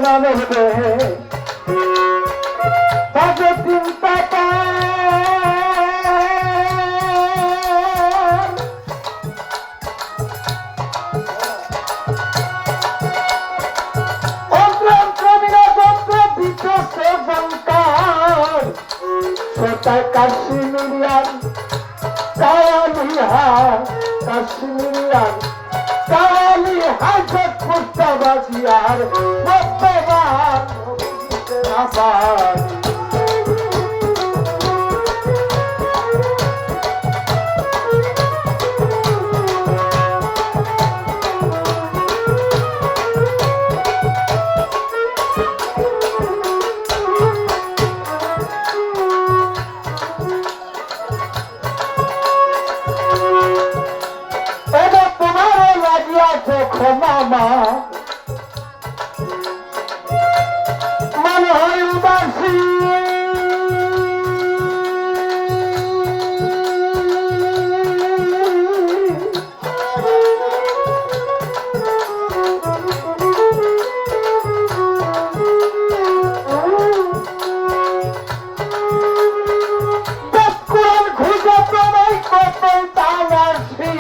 মানব দেহে তাকে চিন্তা কাশ্মীরিয়ান কালিহার কাশ্মীরিয়ান কালিহার কুত্তাবাজিয়ার বর্তমান মামা মনে হয় উদাসী খুঁজে তোমায় কত তালাশি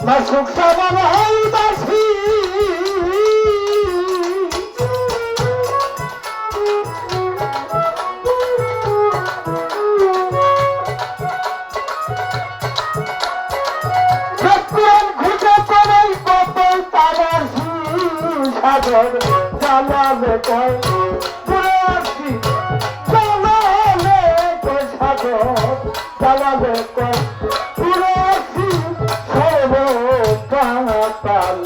মাসুক সাবান হইবাসী খুঁজে করাই কত তারাসি সাগর জ্বালালে কয় পুরে আসি জ্বালালে কয় সাগর জ্বালালে কয় পুরে আসি সর্বকাল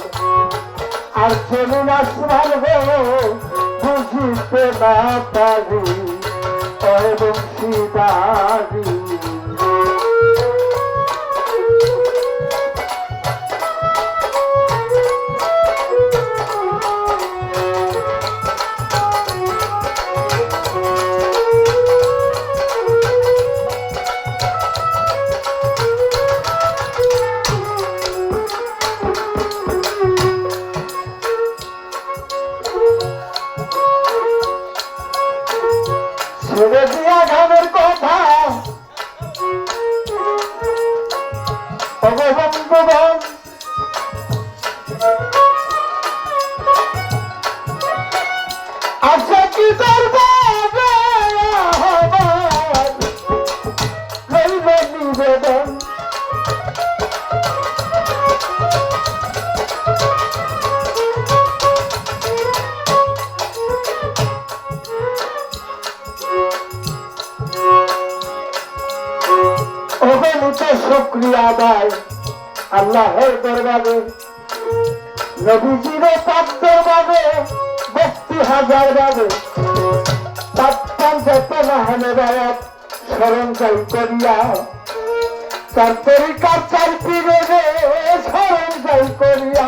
আর চলুন আসমান গো বুঝিতে না পারি এবং সিদারি ছেড়ে দিয়া গানের কথা ভগবান আচ্ছা কি নিবেদন শুকরিয়া আদায় আল্লাহর দরবারে নবীজির পাক দরবারে ভক্তি হাজার ভাবে যত মাহানেবায়াত স্মরণ চাই করিয়া তার তরিকার চাই পীরে স্মরণ চাই করিয়া